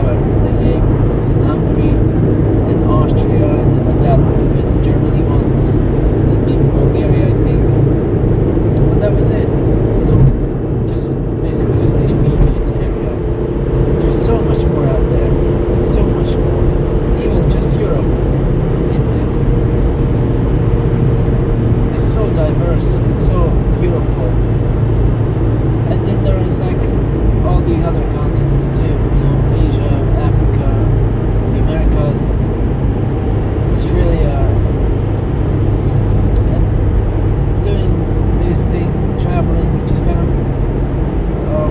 everywhere. They live in Hungary, and in Austria, and then my dad went to Germany once, and maybe Bulgaria, I think. But that was it. Just basically just the immediate area. But there's so much more out there, like so much more. Even just Europe is so diverse and so beautiful. And then there is like all these other continents too, Asia, Africa, the Americas, Australia, and doing this thing, traveling, it just kind of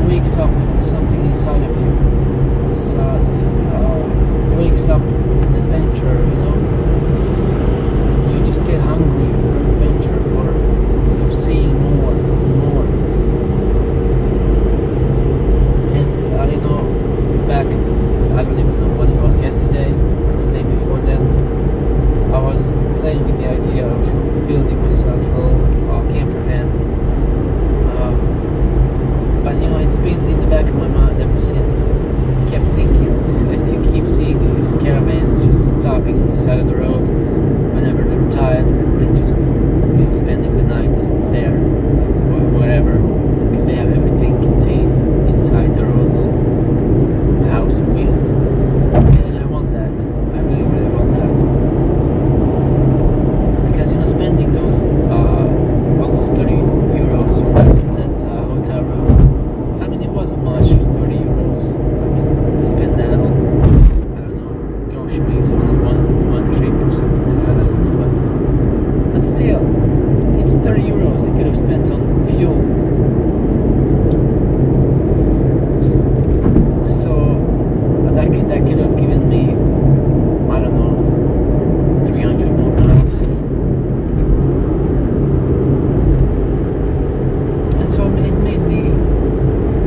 wakes up something inside of you. This wakes up an adventure, and you just get hungry for adventure, for seeing more and more. Back, I don't even know what it was, yesterday or the day before then, I was playing with the idea of building myself a little camper van. But it's been in the back of my mind ever since. I kept thinking, I still keep seeing these caravans just stopping on the side of the road whenever they're tired, and then just spending the night there, like wherever, because they have everything contained inside their own little house on wheels. And I want that. I really, really want that. Because spending those almost 30 euros on that hotel room, I mean, it wasn't much, 30 euros. I mean, I spent that on, I don't know, groceries on one trip or something like that, I don't know, but still, it's 30 euros I could have spent on fuel. That could have given me, I don't know, 300 more miles. And so it made me,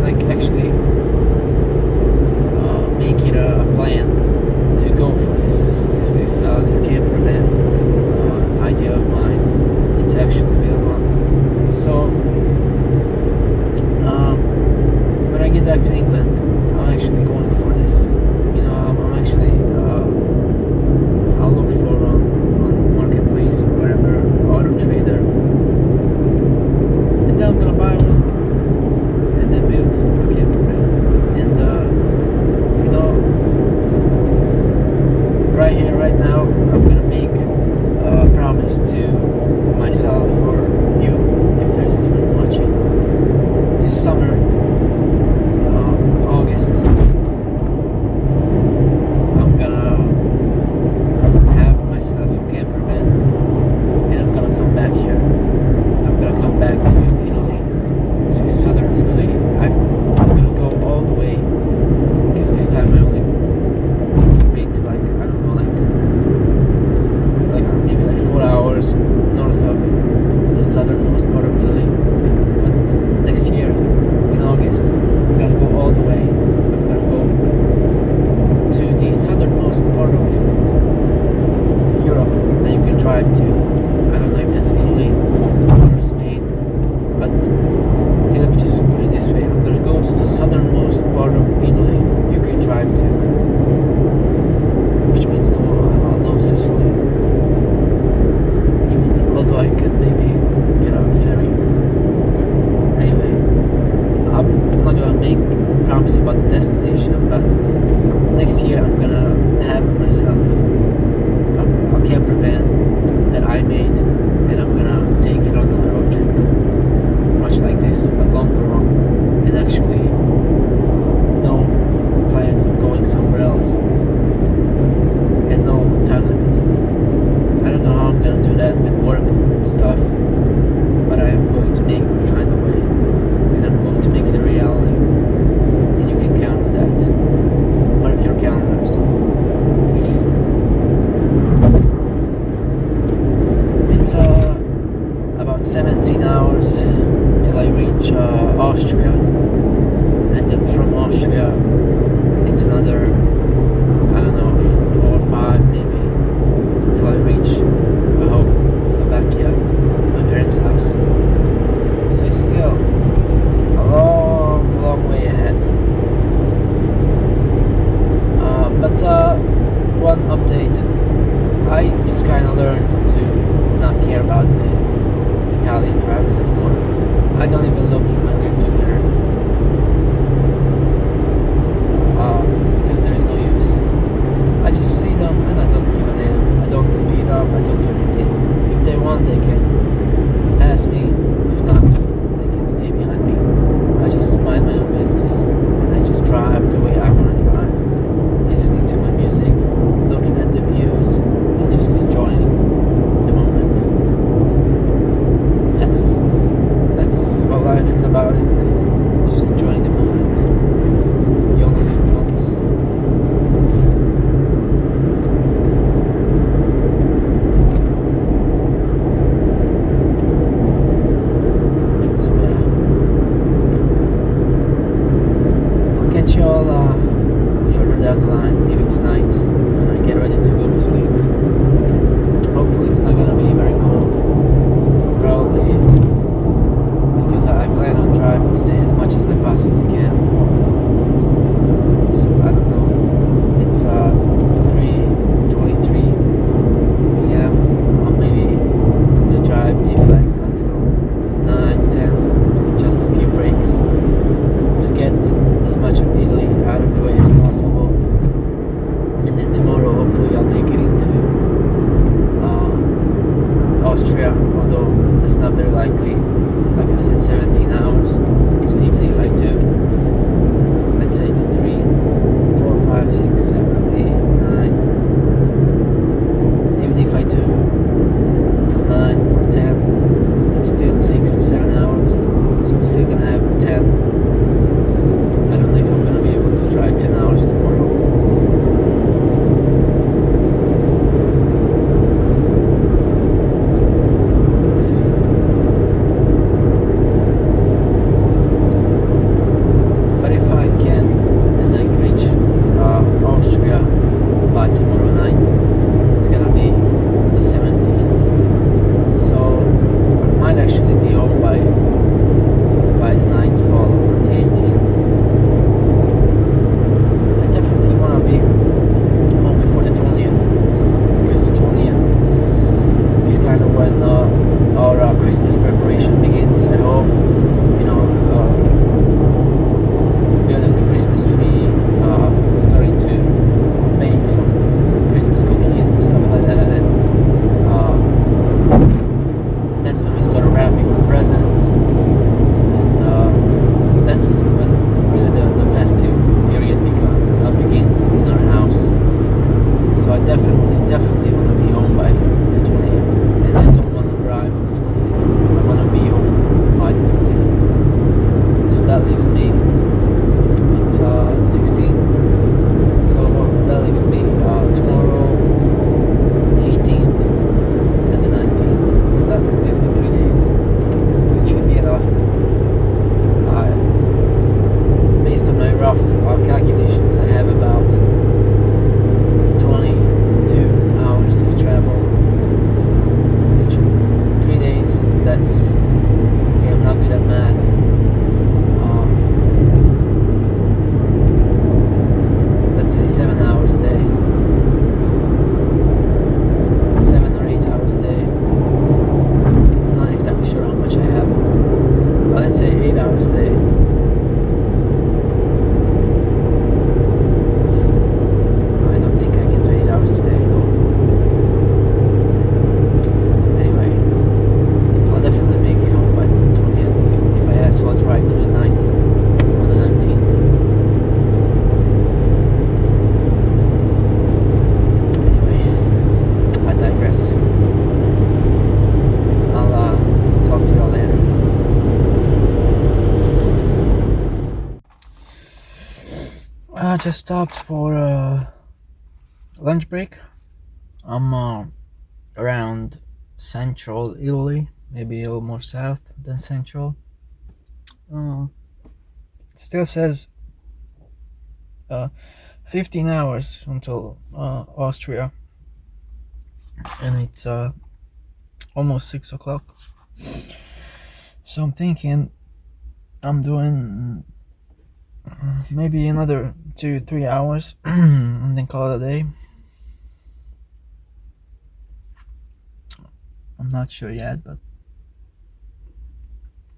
like, actually make it a plan to go for this camper van idea of mine, and to actually build one. So when I get back to England, I'm actually going for this. I'm actually But one update, I just kind of learned to not care about the Italian drivers anymore. I don't even look in my rearview mirror because there is no use. I just see them and I don't give a damn. I don't speed up, I don't do anything. If they want, they can pass me. If not, they can stay behind me. I just mind my own business and I just drive the way I want to drive, listening to my music, looking at the views, and just enjoying the moment. That's what life is about, isn't it? Just enjoying the moment. You only live once. So yeah, I'll catch you all further down the line, maybe tonight when I get ready to go to sleep. Hopefully it's not gonna be very cold. Probably is, because I plan on driving today as much as I possibly can. It's I don't know. It's 3:23 p.m. Maybe I'm gonna drive maybe like until 9:10 with just a few breaks to get as much of Italy out of the way as possible. And then tomorrow hopefully I'll make it into Austria, although that's not very likely. Like I said, 17 hours. So even if I do, let's say it's 3, 4, 5, 6, 7, 8, 9. Even if I do until 9 or 10, it's still 6 or 7 hours. So I'm still gonna have 10. I don't know if I'm gonna be able to drive 10 hours tomorrow. We'll see. But if I can and I reach Austria by tomorrow night, it's gonna be on the 17th. So I might actually be home by the nightfall on the 18th. I definitely wanna be home before the 20th, because the 20th is kind of when our Christmas preparation begins at home. You know, building the Christmas tree, starting to bake some Christmas cookies and stuff like that, and that's when we start wrapping the presents, and that's when really the festive period begins in our house. So I definitely want to be home by the 20th, and I don't want to arrive on the 20th. I want to be home by the 20th. So that leaves me, it's 16th, so that leaves me tomorrow, the 18th, and the 19th. So that leaves me 3 days, which should be enough. Based on my rough calculations, I have about 22 hours to travel. Which 3 days, that's okay. I'm not good at math. Let's say 7 hours a day, 7 or 8 hours a day. I'm not exactly sure how much I have, but let's say 8 hours a day. I don't think I can do 8 hours today though. Anyway, I'll definitely make it home by the 20th. If I have to, I'll drive through the night on the 19th. Anyway, I digress. I'll talk to y'all later. I just stopped for lunch break. I'm around central Italy, maybe a little more south than central. Still says 15 hours until Austria, and it's almost 6 o'clock. So I'm thinking I'm doing Maybe another 2-3 hours and then call it a day. I'm not sure yet, but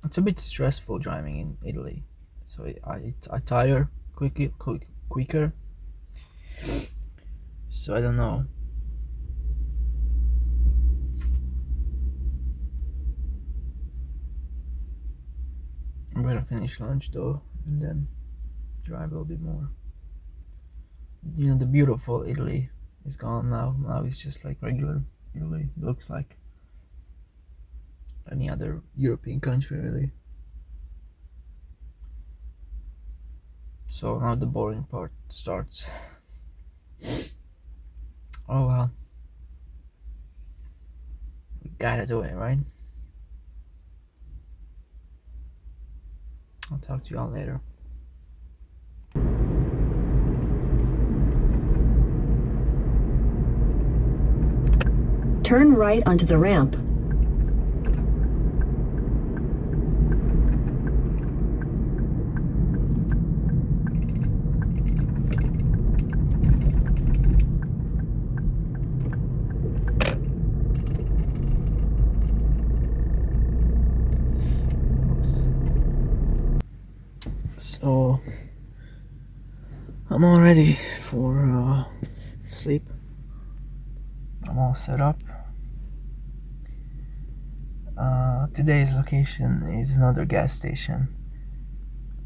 it's a bit stressful driving in Italy, so I tire quicker. So I don't know. I'm gonna finish lunch though, and then drive a little bit more. The beautiful Italy is gone now. Now it's just like regular Italy. It looks like any other European country, really. So now the boring part starts. Oh well. We gotta do it, right? I'll talk to you all later. Turn right onto the ramp. Oops. So I'm all ready for sleep. I'm all set up. Today's location is another gas station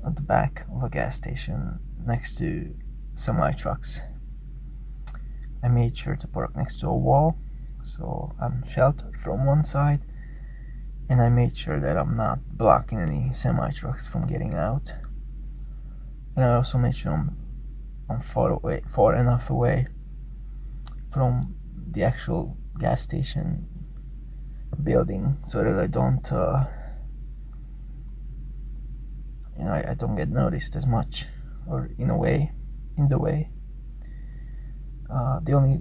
at the back of a gas station next to semi trucks. I made sure to park next to a wall so I'm sheltered from one side, and I made sure that I'm not blocking any semi trucks from getting out. And I also made sure I'm far enough away from the actual gas station building so that I don't I don't get noticed as much, or in the way. The only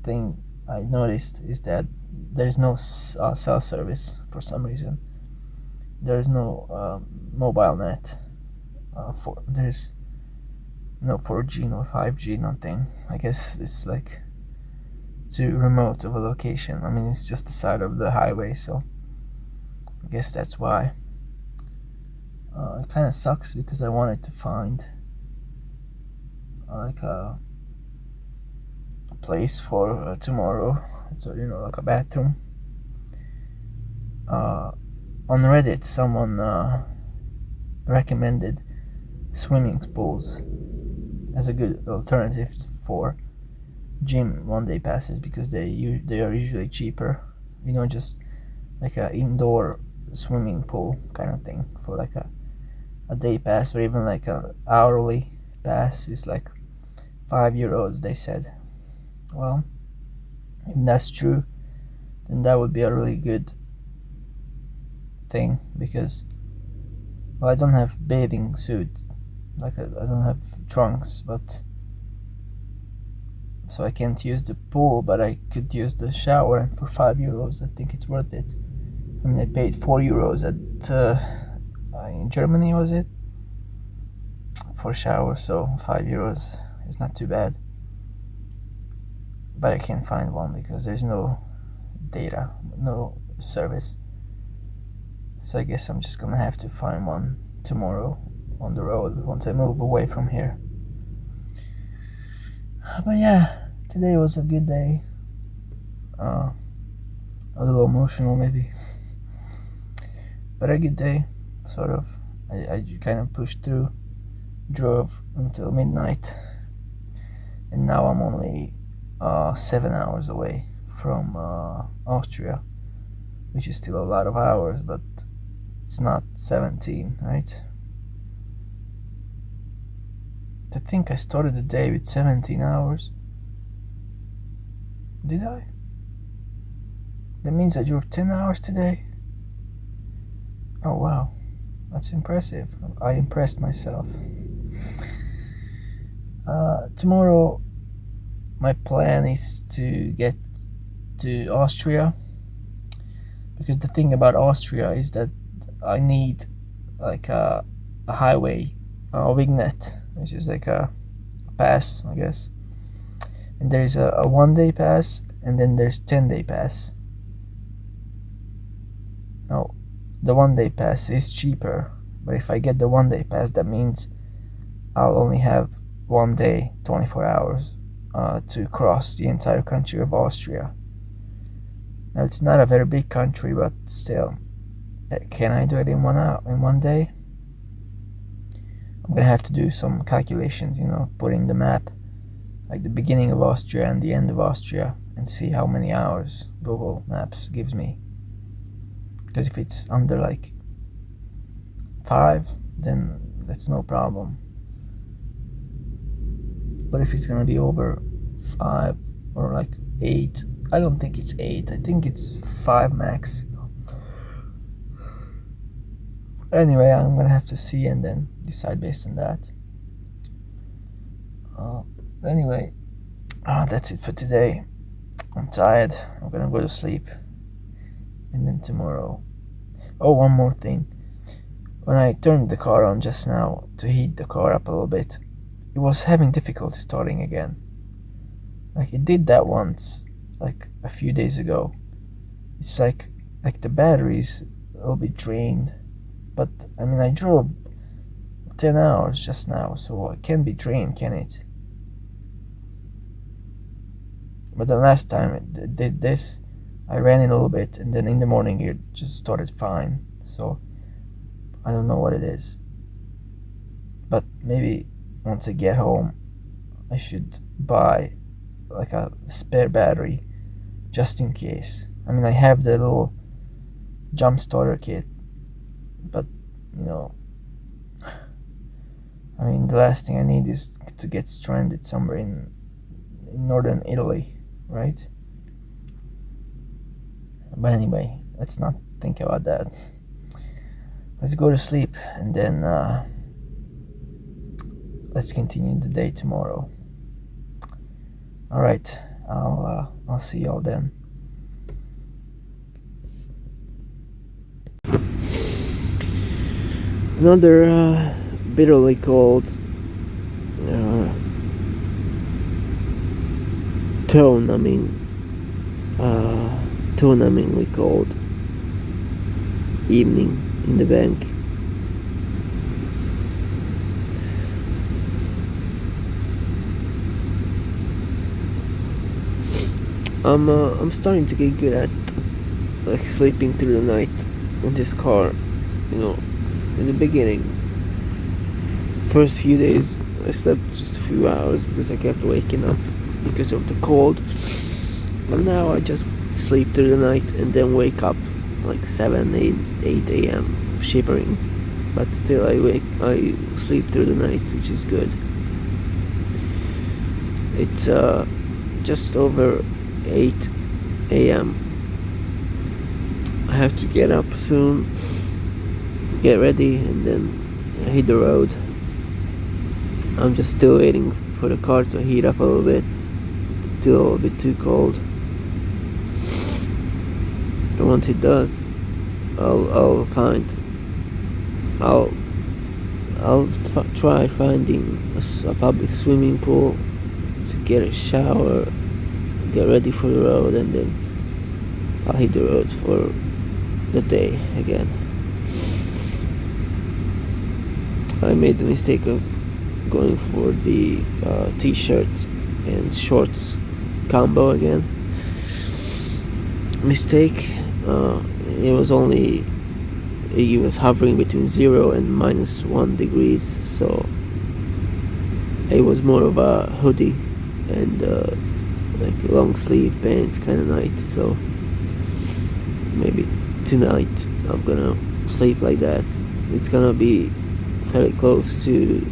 thing I noticed is that there's no cell service for some reason. There's no mobile net. There's no 4G, no 5G, nothing. I guess it's like too remote of a location. I mean, it's just the side of the highway, so I guess that's why. It kind of sucks because I wanted to find like a place for tomorrow, so like a bathroom. On Reddit, someone recommended swimming pools as a good alternative for gym one-day passes because they are usually cheaper. Just like a indoor swimming pool kind of thing for like a day pass, or even like a hourly pass is like €5, they said. Well, if that's true, then that would be a really good thing because, well, I don't have bathing suit, like I don't have trunks, but so I can't use the pool, but I could use the shower, and for €5 I think it's worth it. I mean, I paid €4 at in Germany, was it, for shower, so €5 is not too bad. But I can't find one because there's no data, no service. So I guess I'm just gonna have to find one tomorrow on the road once I move away from here. But yeah, today was a good day. A little emotional maybe, but a good day, sort of. I kind of pushed through, drove until midnight, and now I'm only 7 hours away from Austria, which is still a lot of hours, but it's not 17, right? To think I started the day with 17 hours. Did I? That means I drove 10 hours today? Oh wow, that's impressive. I impressed myself. Tomorrow my plan is to get to Austria, because the thing about Austria is that I need like a highway vignette, which is like a pass, I guess. And there's a 1 day pass, and then there's 10 day pass. Now, the 1 day pass is cheaper, but if I get the 1 day pass, that means I'll only have 1 day, 24 hours to cross the entire country of Austria. Now, it's not a very big country, but still, can I do it in 1 day? I'm gonna have to do some calculations, putting the map, like the beginning of Austria and the end of Austria, and see how many hours Google Maps gives me. Because if it's under like 5, then that's no problem. But if it's gonna be over 5 or like 8, I don't think it's 8. I think it's 5 max. Anyway, I'm gonna have to see and then decide based on that. Anyway, that's it for today. I'm tired. I'm gonna go to sleep. And then tomorrow. Oh, one more thing. When I turned the car on just now to heat the car up a little bit, it was having difficulty starting again. Like it did that once, like a few days ago. It's like the battery's a little bit drained. But I mean, I drove 10 hours just now, so it can't be drained, can it? But the last time it did this, I ran it a little bit, and then in the morning it just started fine. So I don't know what it is. But maybe once I get home, I should buy like a spare battery just in case. I mean, I have the little jump starter kit, but I mean, the last thing I need is to get stranded somewhere in northern Italy, right? But anyway, let's not think about that. Let's go to sleep, and then let's continue the day tomorrow. All right, I'll see y'all then. Another bitterly cold toe-numbingly cold evening in the bank. I'm starting to get good at like sleeping through the night in this car. In the beginning, first few days, I slept just a few hours because I kept waking up because of the cold. But now I just sleep through the night and then wake up like 7, 8 a.m. shivering. But still I sleep through the night, which is good. It's just over 8 a.m. I have to get up soon, get ready, and then hit the road. I'm just still waiting for the car to heat up a little bit. It's still a bit too cold. And once it does, I'll try finding a public swimming pool to get a shower, get ready for the road, and then I'll hit the road for the day again. I made the mistake of going for the t-shirt and shorts combo again. Mistake. It was hovering between 0 and -1 degrees, so it was more of a hoodie and like long sleeve pants kind of night. So maybe tonight I'm gonna sleep like that. It's gonna be very close to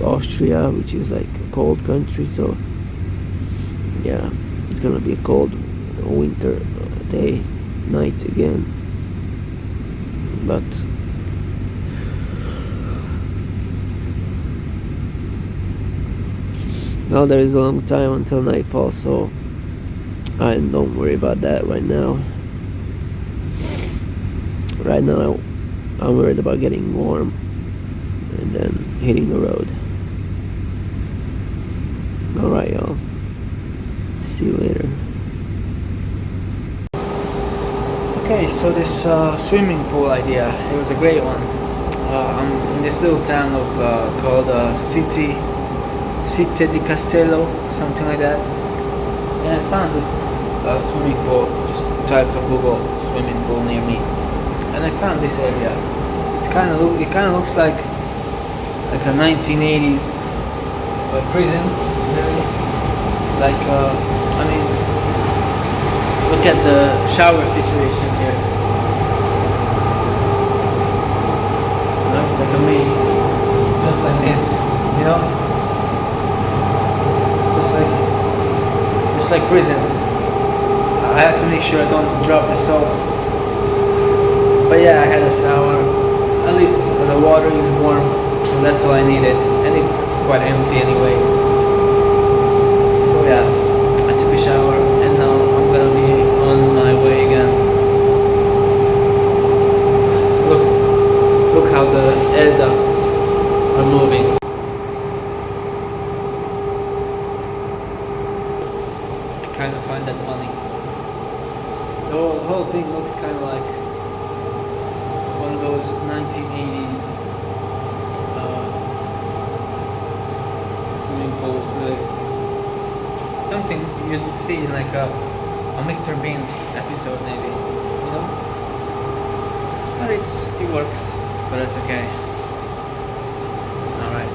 Austria, which is like a cold country, so yeah, it's gonna be a cold winter day, night again. But well, there is a long time until nightfall, so I don't worry about that right now. Right now I'm worried about getting warm and then hitting the road. Alright, y'all. See you later. Okay, so this swimming pool idea, it was a great one. I'm in this little town called Città di Castello, something like that. And I found this swimming pool, just typed on Google swimming pool near me. And I found this area. It kind of looks like a 1980s prison, really. Like, I mean, look at the shower situation here. You know, it's like a maze, just like this, you know, just like prison. I have to make sure I don't drop the soap. But yeah, I had a shower. At least the water is warm, so that's all I needed, and it's quite empty anyway. So yeah, I took a shower, and now I'm gonna be on my way again. Look how the air ducts are moving. I kind of find that funny. The whole thing looks kind of like one of those 1980s swimming pools, like something you'd see in like a Mr. Bean episode, maybe, you know. But it works, but that's okay. All right.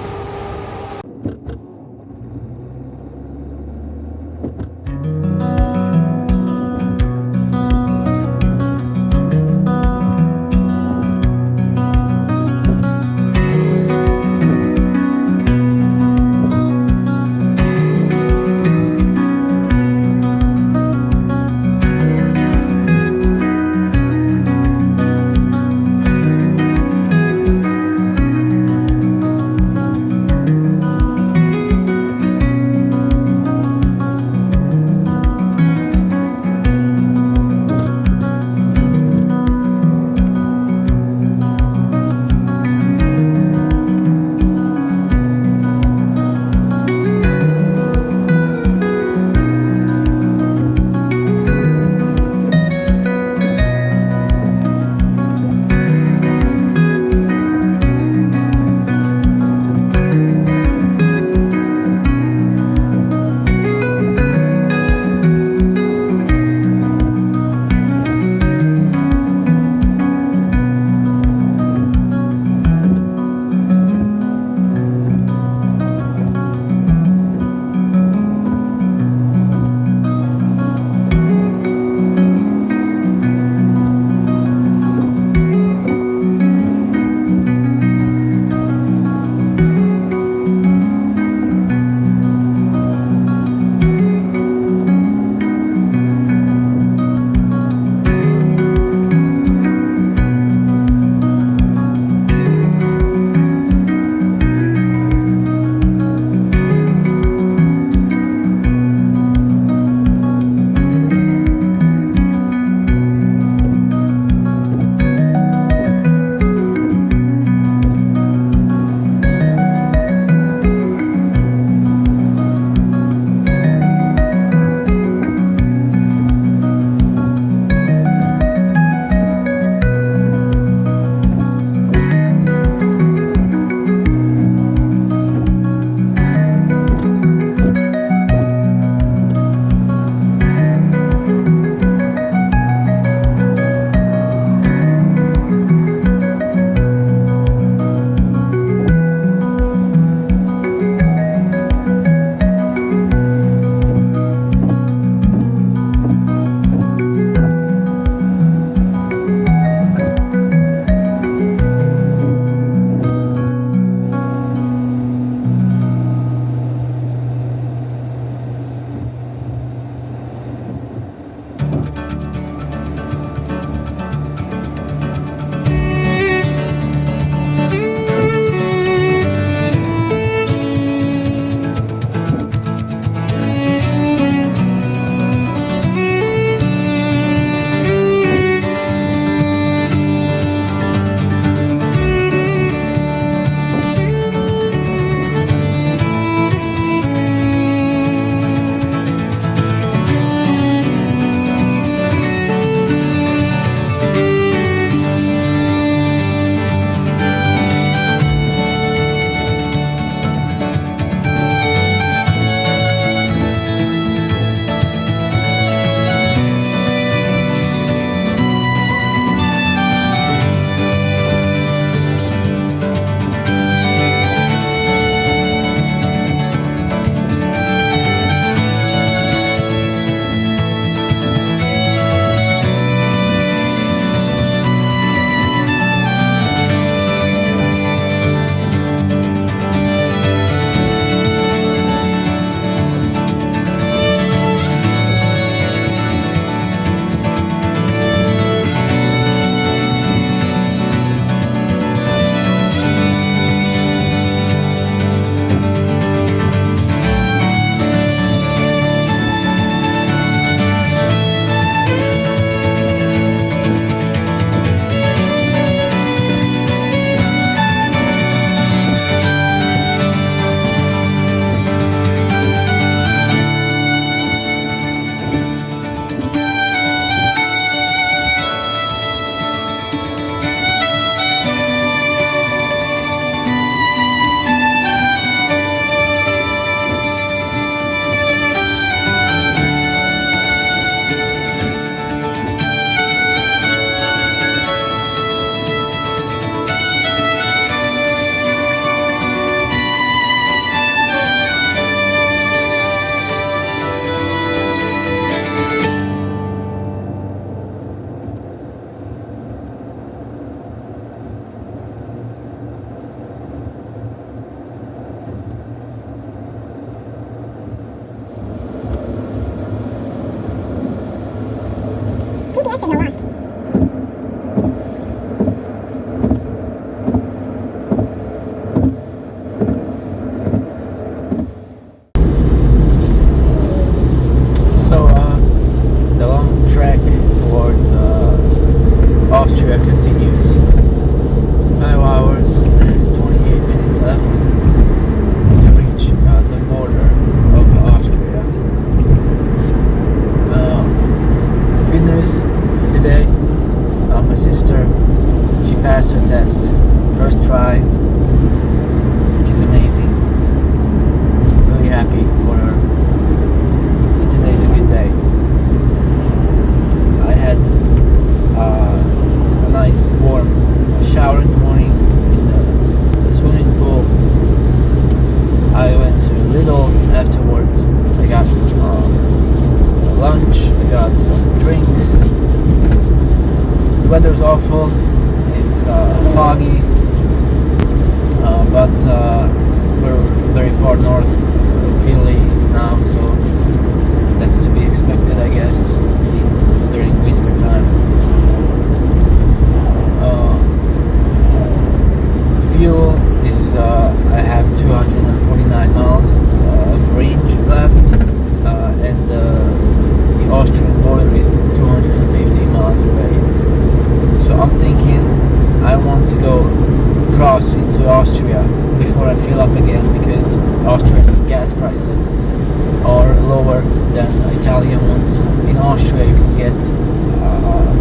lower than Italian ones. In Austria, you can get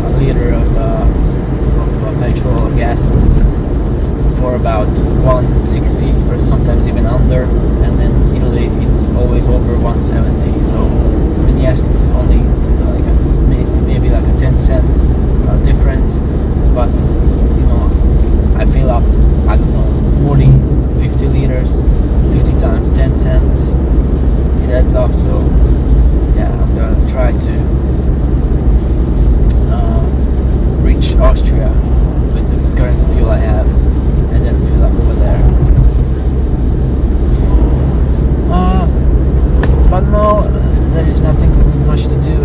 a liter of petrol or gas for about 160 or sometimes even under, and then Italy it's always over 170. So I mean, yes, it's only maybe like a 10-cent difference, but I fill up, I don't know, 40, 50 liters, 50 times 10 cents, it adds up. So yeah, I'm gonna try to reach Austria with the current fuel I have, and then fill up over there. But no, there is nothing much to do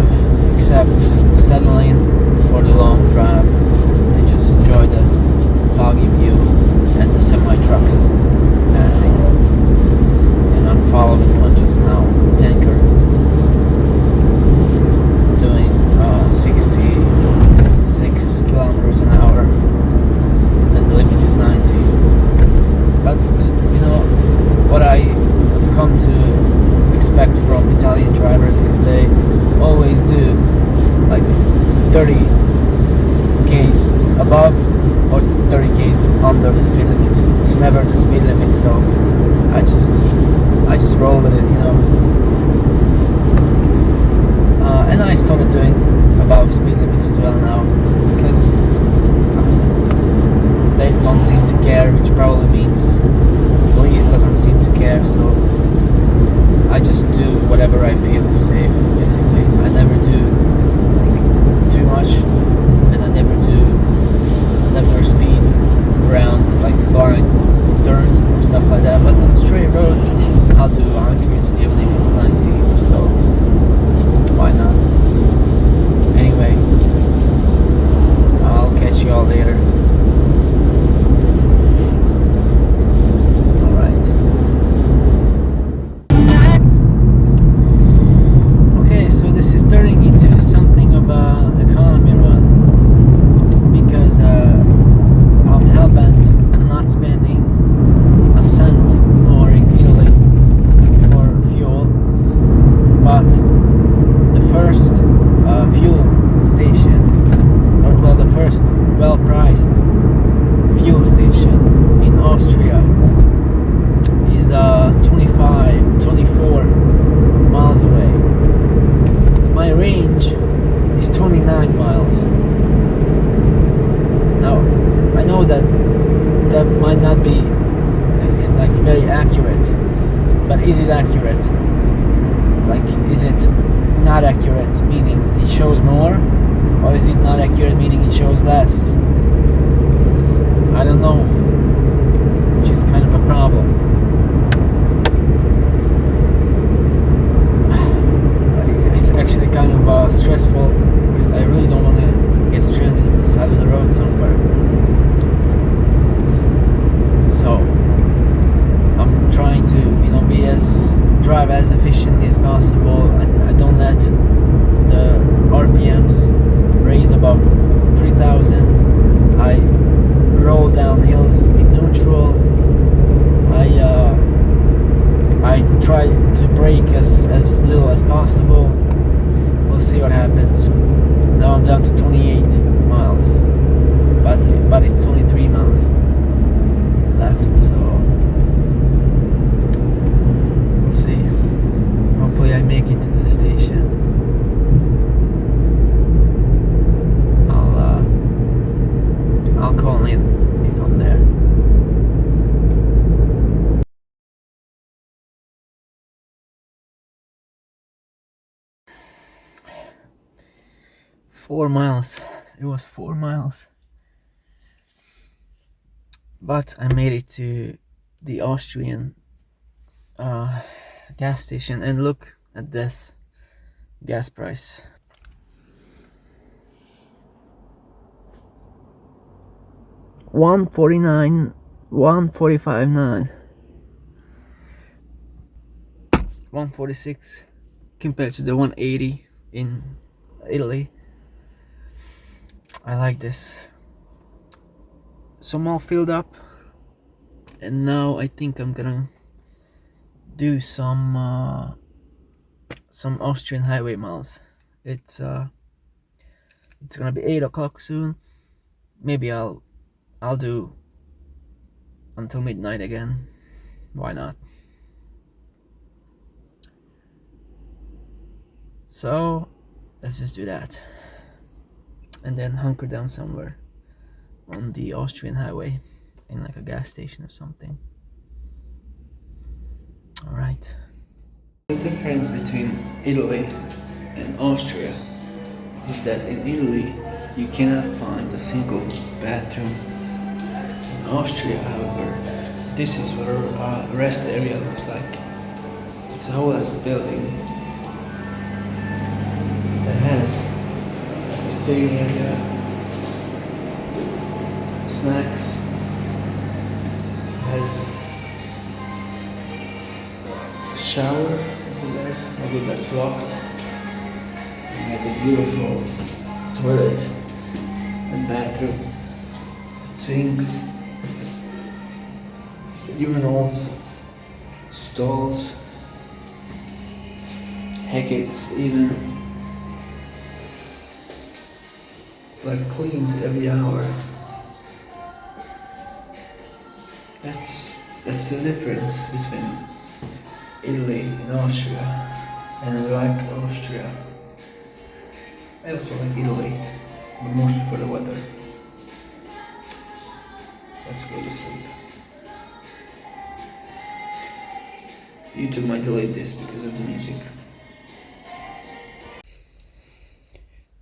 except settle in for the long drive and just enjoy the foggy view and the semi-trucks passing. And I'm following one just now, a tanker, doing 66 kilometers an hour, and the limit is 90. But what I have come to expect from Italian drivers is they always do like 30 k's above or 30 k's under the speed limit. It's never the speed limit, so I just roll with it, and I started doing above speed limits as well now, because they don't seem to care, which probably means the police doesn't seem to care. So I just do whatever I feel is safe, basically. I never do like too much, and I never speed around like blind turns or stuff like that. But on straight roads, I'll do 100 even if it's 90. So why not? Anyway, I'll catch you all later. Turning into something of a economy run, because I'm hellbent on not spending a cent more in Italy for fuel. But the first fuel station, the first well-priced fuel station in Austria is 24 miles away. My range is 29 miles. Now, I know that might not be like very accurate, but is it accurate? Like, is it not accurate, meaning it shows more, or is it not accurate, meaning it shows less? I don't know, which is kind of a problem. Actually kind of stressful, because I really don't want to get stranded on the side of the road somewhere. So I'm trying to drive as efficiently as possible, and I don't let the RPMs raise above 3,000. I roll down hills in neutral. I try to brake as little as possible. We'll see what happens. Now I'm down to 28 miles, but it's only 3 miles left, so we'll see. Hopefully I make it to the station. I'll call in if I'm there. Four miles. It was 4 miles. But I made it to the Austrian gas station, and look at this gas price. $1.49, $1.45.9, $1.46 compared to the $1.80 in Italy. I like this. So I'm all filled up, and now I think I'm gonna do some some Austrian highway miles. It's gonna be 8 o'clock soon. Maybe I'll do until midnight again. Why not? So let's just do that, and then hunker down somewhere on the Austrian highway, in like a gas station or something. All right. The difference between Italy and Austria is that in Italy you cannot find a single bathroom. In Austria, however, this is what a rest area looks like. It's a whole ass building that has a sitting area, snacks, has a shower over there, although that's locked. It has a beautiful toilet and bathroom, sinks, urinals, stalls, heck, it's even like cleaned every hour. That's the difference between Italy and Austria, and I like Austria. I also like Italy, but mostly for the weather. Let's go to sleep. YouTube might delete this because of the music.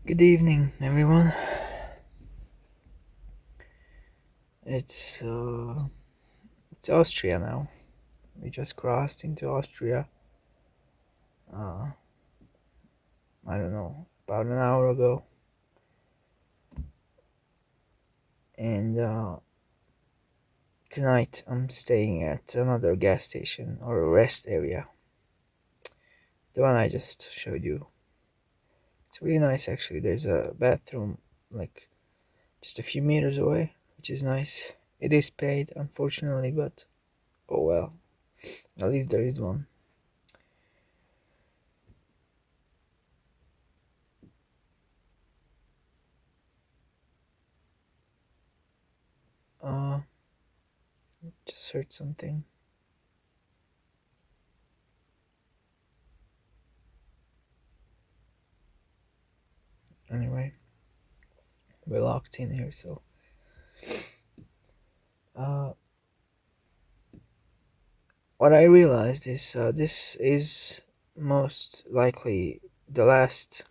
Good evening, everyone. It's Austria now. We just crossed into Austria. I don't know, about an hour ago. And tonight I'm staying at another gas station or a rest area. The one I just showed you. It's really nice actually. There's a bathroom like just a few meters away, which is nice. It is paid, unfortunately, but oh well. At least there is one. Just heard something. Anyway, we're locked in here, so what I realized is this is most likely the last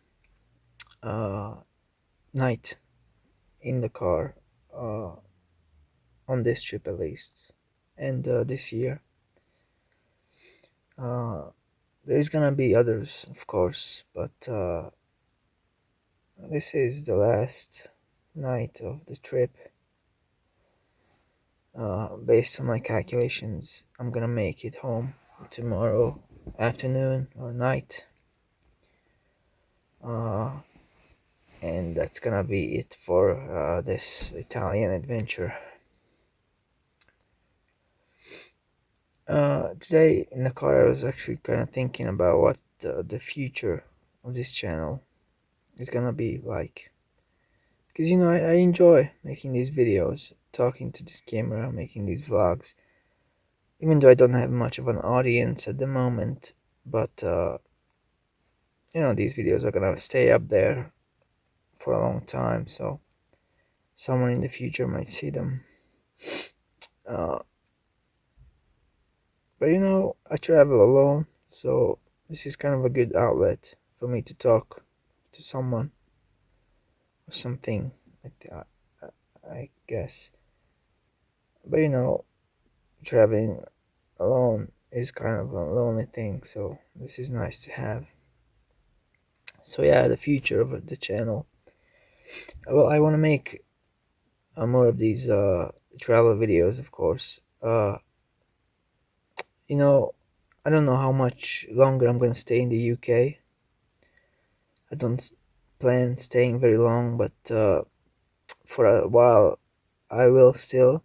night in the car on this trip at least, and this year. There's gonna be others, of course, but this is the last night of the trip. Based on my calculations, I'm gonna make it home tomorrow afternoon or night. And that's gonna be it for this Italian adventure. Today in the car I was actually kind of thinking about what the future of this channel is gonna be like, because I enjoy making these videos, talking to this camera, making these vlogs, even though I don't have much of an audience at the moment. But these videos are gonna stay up there for a long time, so someone in the future might see them. But I travel alone, so this is kind of a good outlet for me to talk to someone or something like that, I guess. But traveling alone is kind of a lonely thing, so this is nice to have. So yeah, the future of the channel. Well, I want to make more of these travel videos, of course. I don't know how much longer I'm gonna stay in the UK. I don't plan staying very long, but for a while I will still.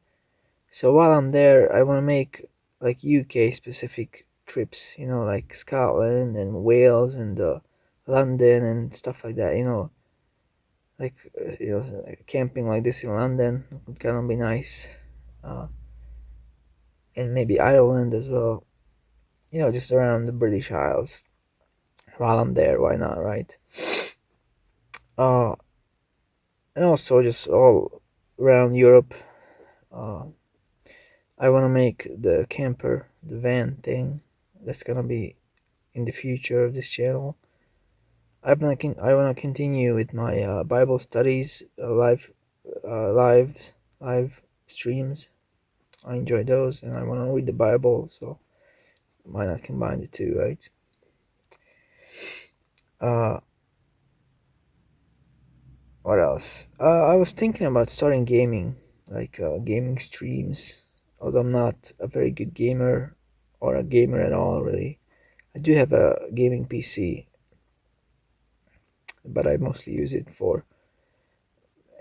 So while I'm there, I want to make like UK specific trips, like Scotland and Wales and London and stuff like that. Like like camping like this in London would kind of be nice, uh, and maybe Ireland as well. Just around the British Isles while I'm there. Why not, right? Uh, and also just all around Europe. Uh, I want to make the camper, the van thing. That's gonna be in the future of this channel. I want to continue with my Bible studies, live streams. I enjoy those, and I want to read the Bible. So why not combine the two, right? Uh, what else? I was thinking about starting gaming, like gaming streams. Although I'm not a very good gamer or a gamer at all, really. I do have a gaming PC, but I mostly use it for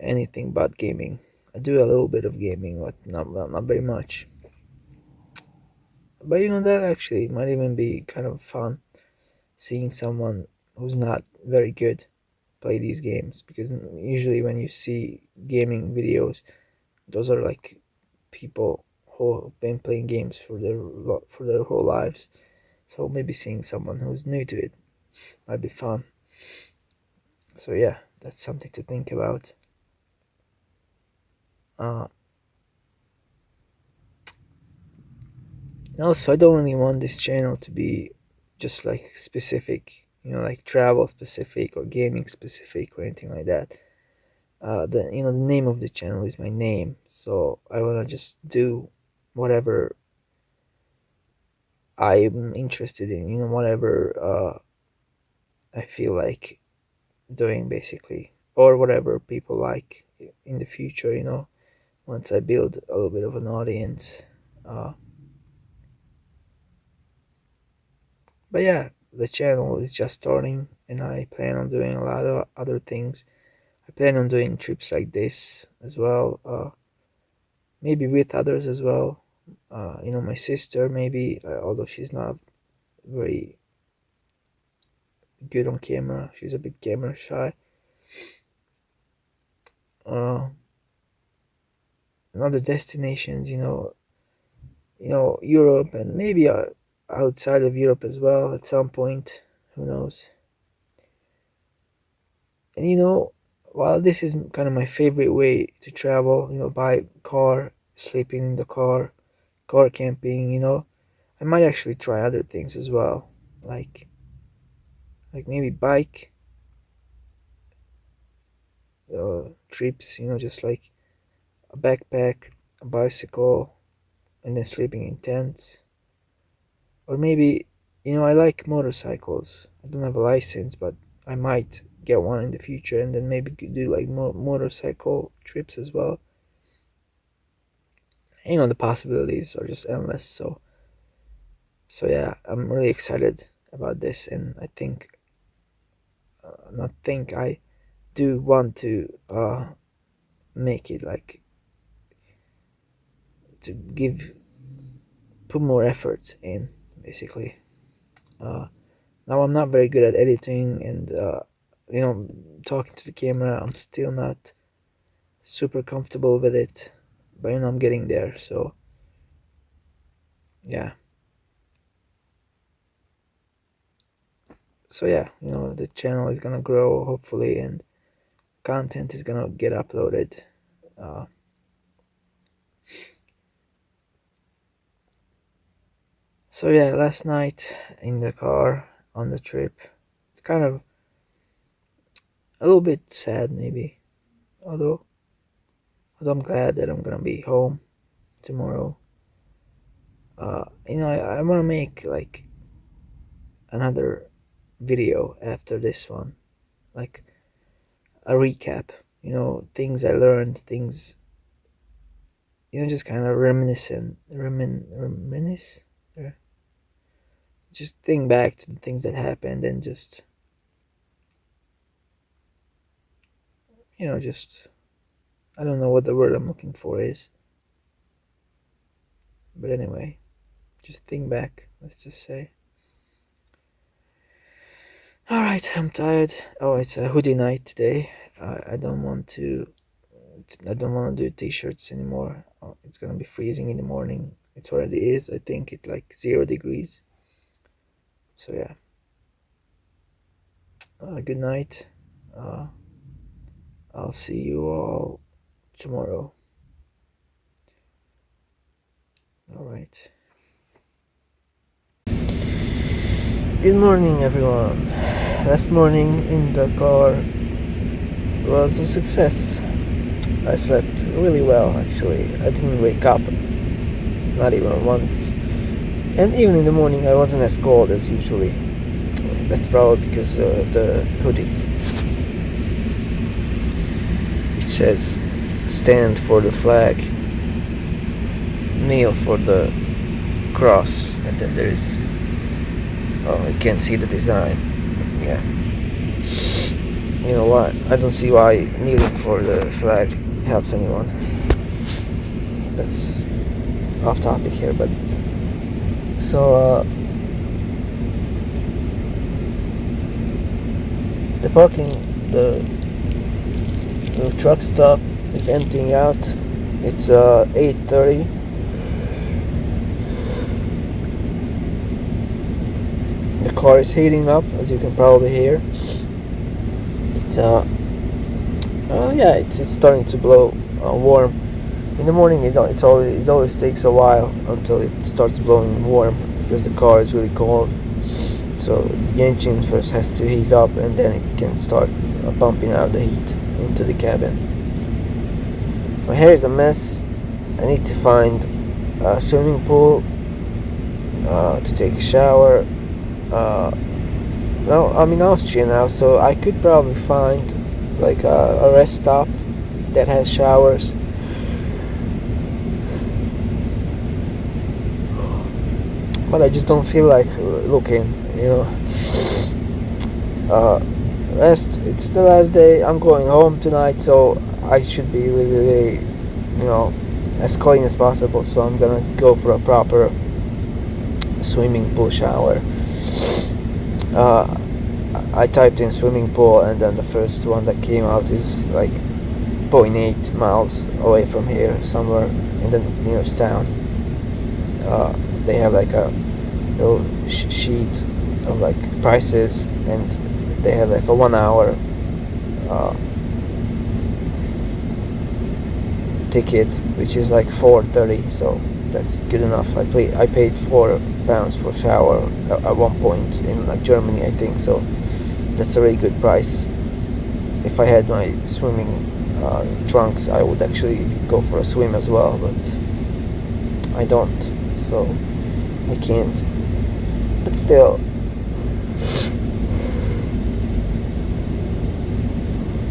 anything but gaming. I do a little bit of gaming, but not very much. But that actually might even be kind of fun, seeing someone who's not very good play these games, because usually when you see gaming videos, those are like people who have been playing games for their whole lives. So maybe seeing someone who's new to it might be fun. So yeah, that's something to think about. Uh, Also, I don't really want this channel to be just like specific, like travel specific or gaming specific or anything like that. The name of the channel is my name, so I wanna just do whatever I'm interested in. Whatever I feel like doing, basically, or whatever people like in the future. Once I build a little bit of an audience. Uh, But yeah, the channel is just starting, and I plan on doing a lot of other things. I plan on doing trips like this as well, maybe with others as well. My sister, maybe, although she's not very good on camera, she's a bit camera shy. Uh, and other destinations, Europe, and maybe outside of Europe as well at some point. Who knows? And while this is kind of my favorite way to travel, by car, sleeping in the car camping, I might actually try other things as well, like maybe bike trips, just like a backpack, a bicycle, and then sleeping in tents. Or maybe, I like motorcycles. I don't have a license, but I might get one in the future, and then maybe do like motorcycle trips as well. The possibilities are just endless. So yeah, I'm really excited about this, and I think, not think, I do want to make it, like, to put more effort in, basically. Uh, Now I'm not very good at editing, and talking to the camera. I'm still not super comfortable with it, but I'm getting there. So yeah. So yeah, the channel is gonna grow, hopefully, and content is gonna get uploaded. Uh, so yeah, last night in the car on the trip, it's kind of a little bit sad, maybe. Although, I'm glad that I'm gonna be home tomorrow. I want to make like another video after this one, like a recap. Things I learned, things, just kind of reminisce, or just think back to the things that happened, and just, just, I don't know what the word I'm looking for is, but anyway, just think back let's just say. Alright, I'm tired. Oh, it's a hoodie night today. I don't want to. I don't want to do t-shirts anymore. It's gonna be freezing in the morning. It already is. I think it's like 0 degrees. So yeah. Good night. I'll see you all tomorrow. All right. Good morning, everyone. Last morning in the car was a success. I slept really well, actually. I didn't wake up, not even once. And even in the morning, I wasn't as cold as usually. That's probably because the hoodie, which says stand for the flag, kneel for the cross, and then there is, oh, you can't see the design. Yeah. You know what? I don't see why kneeling for the flag helps anyone. That's off topic here, but so the truck stop is emptying out. It's 8:30. The car is heating up, as you can probably hear. It's it's starting to blow warm. In the morning, it always takes a while until it starts blowing warm because the car is really cold. So the engine first has to heat up, and then it can start pumping out the heat into the cabin. My hair is a mess. I need to find a swimming pool to take a shower. Now I'm in Austria now, so I could probably find like a rest stop that has showers. But I just don't feel like looking, you know. It's the last day. I'm going home tonight, so I should be really, as clean as possible. So I'm gonna go for a proper swimming pool shower. I typed in swimming pool, and then the first one that came out is like 0.8 miles away from here, somewhere in the nearest town. They have like a little sheet of like prices, and they have like a 1 hour ticket, which is like $4.30, so that's good enough. I paid £4 for shower at one point in like Germany, I think, so that's a really good price. If I had my swimming trunks, I would actually go for a swim as well, but I don't, so I can't. But still,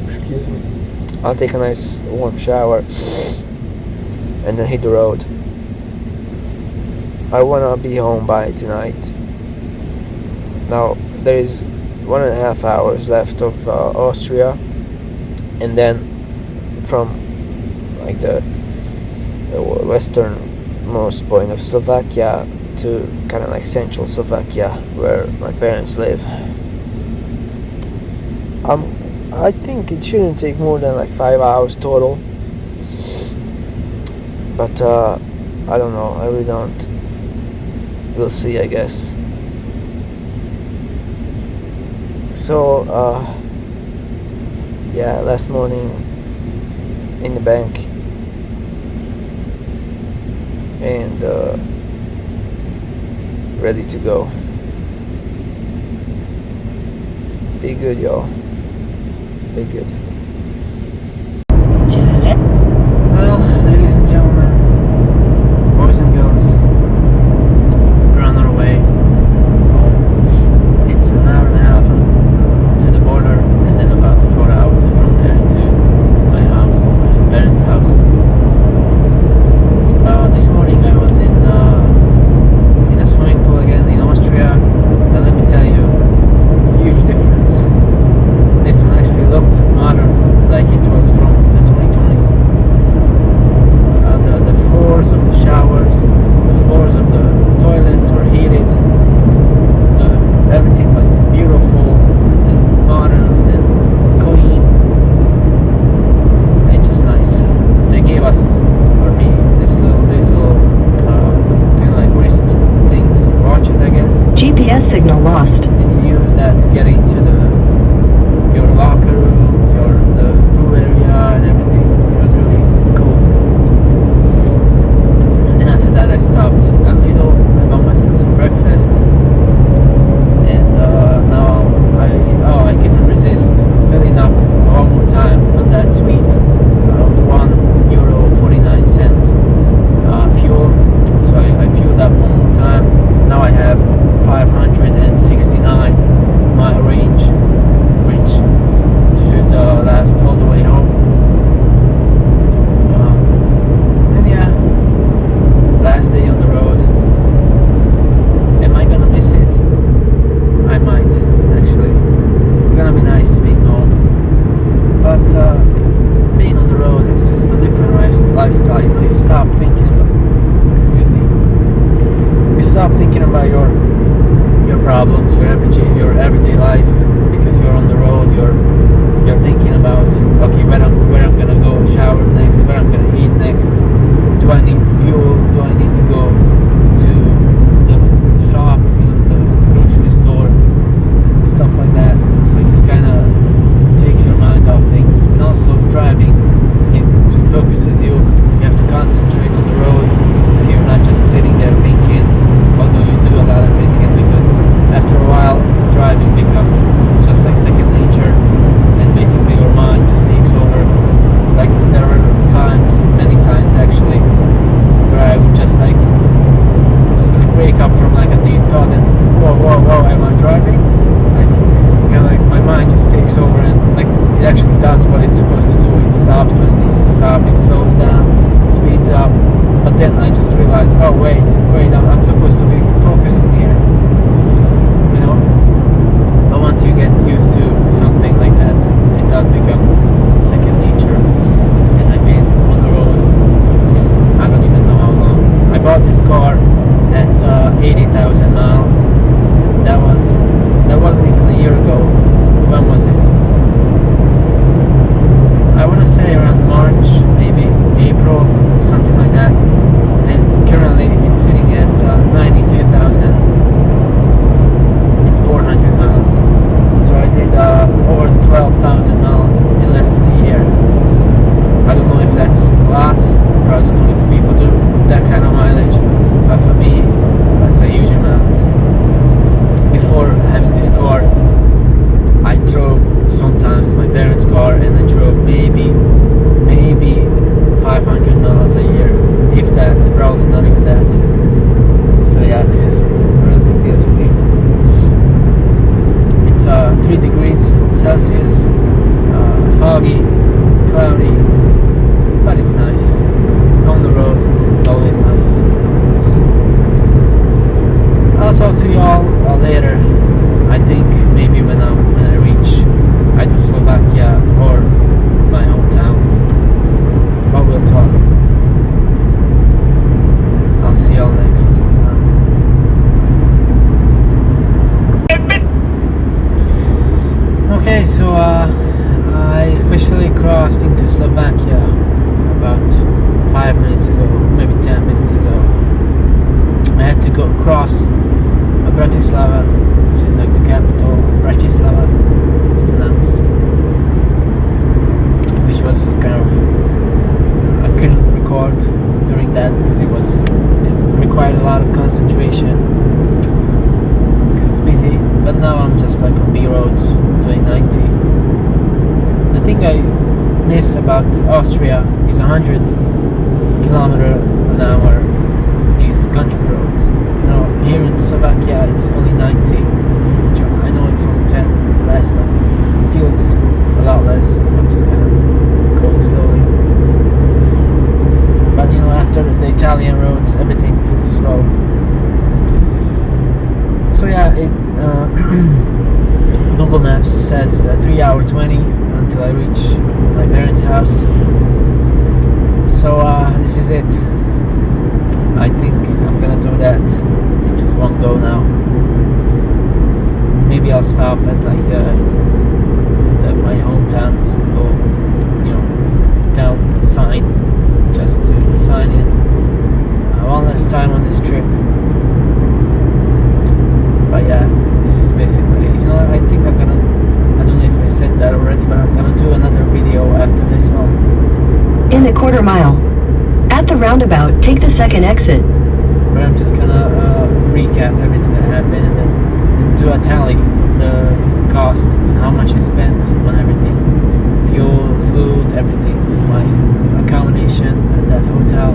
excuse me, I'll take a nice warm shower and then hit the road. I wanna be home by tonight. Now there is 1.5 hours left of Austria, and then from like the westernmost point of Slovakia to kind of like central Slovakia, where my parents live. I think it shouldn't take more than like 5 hours total, but I don't know. I really don't. We'll see, I guess. So last morning in the bank, and ready to go. Be good, y'all. Be good. Well, ladies and gentlemen, boys and girls, we're on our way home. It's an hour and a half to the border, and then about 4 hours from there to my house, my parents' house. This morning I was in a swimming pool again in Austria, and let me tell you, huge difference. This one actually looked modern 12,000 miles in less than a year. I don't know if that's a lot, or I don't know if people do that kind of mileage, but for me, that's a huge amount. Before having this car, I drove sometimes my parents' car, and I drove maybe 500 miles a year, if that, probably not even that. So yeah, this is a really big deal for me. It's 3 degrees Celsius, foggy, cloudy, but it's nice. On the road, it's always nice. I'll talk to y'all later. I think maybe when I reach either Slovakia or my hometown, but we'll talk. I'll see y'all next time. Okay, so I officially crossed into Slovakia about 5 minutes ago, maybe 10 minutes ago. I had to go across Bratislava, which is like the capital, Bratislava, it's pronounced, which was kind of, I couldn't record during that because it required a lot of concentration because it's busy, but now I'm just like on B roads doing 90. The thing I miss about Austria is 100 kilometer an hour these country roads. You know, here in Slovakia it's only 90, which I know it's only 10 less, but it feels a lot less. I'm just kind of going slowly. But you know, after the Italian roads, everything feels slow. So yeah, Google Maps says 3 hour 20 until I reach my parents' house. So this is it. I think I'm gonna do that in just one go now. Maybe I'll stop at like my hometown's little, you know, town sign just to sign in. One last time on this trip. But yeah, this is basically, you know, I think I don't know if I said that already, but I'm gonna do another video after this one. In the quarter mile, at the roundabout, take the second exit. Where I'm just gonna recap everything that happened and do a tally of the cost, how much I spent on everything, fuel, food, everything, my accommodation at that hotel,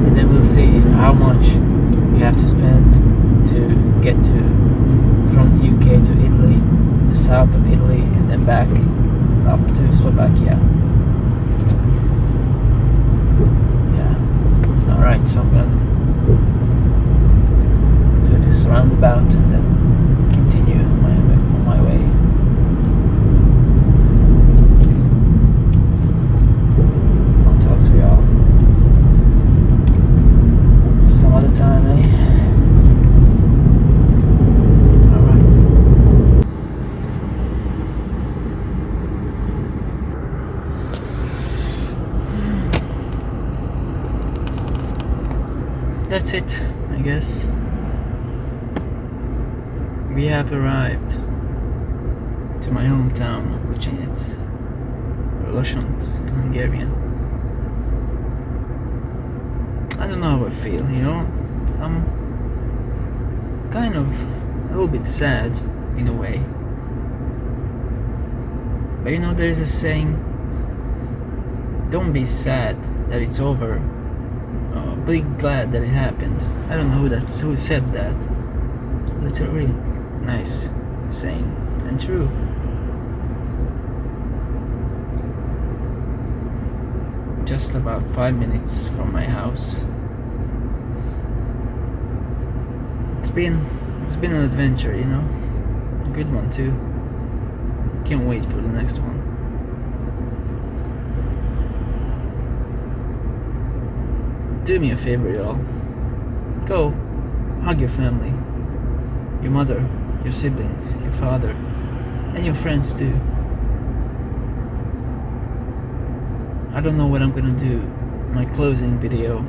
and then we'll see how much you have to spend to get from the UK to Italy, the south of Italy, and then back up to Slovakia. Yeah. Alright, so I'm gonna do this roundabout and then continue on my way. I'll talk to y'all some other time, eh? That's it, I guess. We have arrived to my hometown of Lucinic, or Losont in Hungarian. I don't know how I feel, you know? I'm kind of a little bit sad in a way. But you know, there's a saying, don't be sad that it's over. Be glad that it happened. I don't know who said that. But it's a really nice saying and true. Just about 5 minutes from my house. It's been an adventure, you know. A good one too. Can't wait for the next one. Do me a favor, y'all. Go hug your family, your mother, your siblings, your father, and your friends too. I don't know what I'm gonna do my closing video,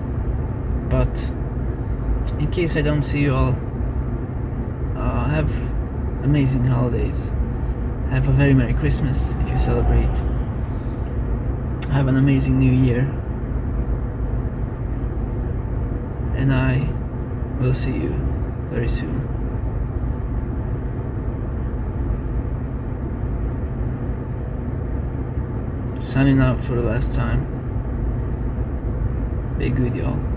but in case I don't see you all, have amazing holidays. Have a very Merry Christmas if you celebrate. Have an amazing New Year. And I will see you very soon. Signing out for the last time. Be good, y'all.